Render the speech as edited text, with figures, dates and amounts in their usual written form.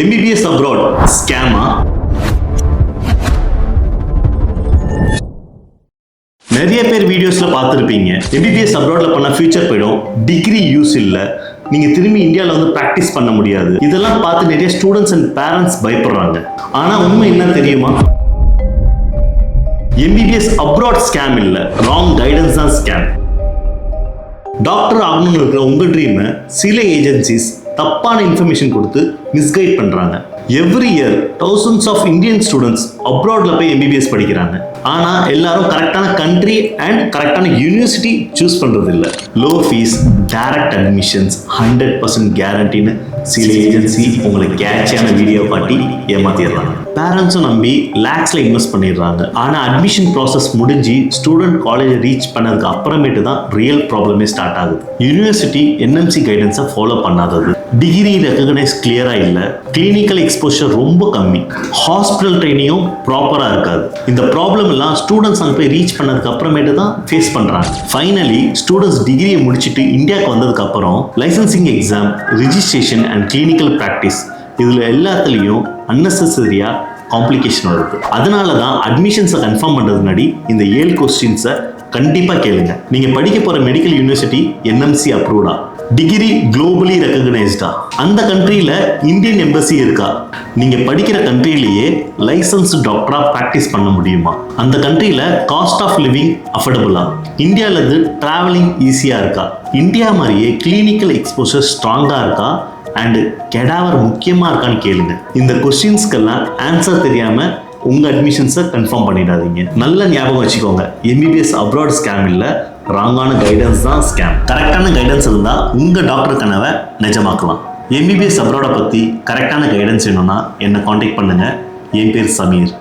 MBBS abroad scam-ஆ? நிறைய பேர் வீடியோஸ்ல பார்த்துருப்பீங்க. MBBS abroadல பண்ண ஃபியூச்சர் போயிடும், டிகிரி யூஸ் இல்ல, நீங்க திரும்பி இந்தியாவில் வந்து பிராக்டிஸ் பண்ண முடியாது. இதெல்லாம் பார்த்து நிறைய ஸ்டூடெண்ட்ஸ் அண்ட் பேரண்ட்ஸ் பயப்படுறாங்க. ஆனா உண்மை என்ன தெரியுமா? MBBS abroad ஸ்கேம் இல்ல, ராங் கைடன்ஸ் தான் ஸ்கேம். டாக்டர் ஆகணும்னு இருக்கிற உங்க ட்ரீமை சில ஏஜென்சிஸ் தப்பான இன்ஃபர்மேஷன் கொடுத்து மிஸ்கைட் பண்றாங்க. Every year thousands of Indian students அப்ராட்ல போய் MBBS படிக்கிறாங்க. ஆனா எல்லாரும் கரெக்டான கண்ட்ரி அண்ட் கரெக்டான யூனிவர்சிட்டி சூஸ் பண்றது இல்ல. லோ ஃபீஸ், டைரக்ட் அட்மிஷன்ஸ், 100% கேரண்டின்னு சில ஏஜென்சி உங்களுக்கு கேட்சியான வீடியோ காட்டி ஏமாத்திடுறாங்க. பேரண்ட்ஸும் நம்பி லேக்ஸ்ல இன்வெஸ்ட் பண்ணிடுறாங்க. ஆனா அட்மிஷன் ப்ராசஸ் முடிஞ்சு ஸ்டூடெண்ட் காலேஜ் ரீச் பண்ணதுக்கு அப்புறமேட்டு தான் ரியல் ப்ராப்ளமே ஸ்டார்ட் ஆகுது. யூனிவர்சிட்டி NMC கைடன்ஸை ஃபாலோ பண்ணாதது, டிகிரி ரெகக்னைஸ் கிளியரா இல்ல, கிளினிக்கல் எக்ஸ்போஷர் ரொம்ப கம்மி, ஹாஸ்பிட்டல் ட்ரைனிங்கும் ப்ராப்பரா இருக்காது. இந்த ப்ராப்ளம் எல்லாம் ஸ்டூடெண்ட்ஸ் அங்கே போய் ரீச் பண்ணதுக்கு அப்புறமேட்டு தான் ஃபேஸ் பண்றாங்க. ஃபைனலி ஸ்டூடெண்ட்ஸ் டிகிரியை முடிச்சுட்டு இந்தியாவுக்கு வந்ததுக்கு அப்புறம் licensing exam, registration and clinical practice இதுல எல்லாத்துலயும் அன்னெசரியா காம்ப்ளிகேஷன் வருது. அதனால தான் அட்மிஷன்ஸை கன்ஃபார்ம் பண்றது முன்னாடி இந்த 7 கொஸ்டின்ஸை கண்டிப்பா கேளுங்க. நீங்க படிக்க போற மெடிக்கல் யூனிவர்சிட்டி NMC அப்ரூவ்டா? டிகிரி குளோபலி ரெகக்னைஸ்டா? அந்த கண்ட்ரியில இந்தியன் எம்பசி இருக்கா? நீங்க படிக்கிற கண்ட்ரியிலேயே லைசன்ஸ் டாக்டரா பிராக்டிஸ் பண்ண முடியுமா? அந்த கண்ட்ரியில காஸ்ட் ஆஃப் லிவிங் அஃபோர்டபுளா? இந்தியால இருந்து டிராவலிங் ஈஸியா இருக்கா? இந்தியா மாதிரியே கிளினிக்கல் எக்ஸ்போஷர் ஸ்ட்ராங்கா இருக்கா? அண்ட் கெடாவர் முக்கியமா இருக்கான்னு கேளுங்க. இந்த கொஸ்டின்ஸ்க்கெல்லாம் ஆன்சர் தெரியாம உங்க அட்மிஷன்ஸை கன்ஃபார்ம் பண்ணிடாதீங்க. நல்ல ஞாபகம் வச்சுக்கோங்க, MBBS அப்ராட் ஸ்கேம் இல்ல, ராங்கான கைடன்ஸ் தான் ஸ்கேம். கரெக்டான கைடன்ஸ் இருந்தா உங்க டாக்டர் கனவை நிஜமாக்கலாம். MBBS அப்ராட பத்தி கரெக்டான கைடன்ஸ் வேணும்னா என்ன காண்டாக்ட் பண்ணுங்க. என் பேர் சமீர்.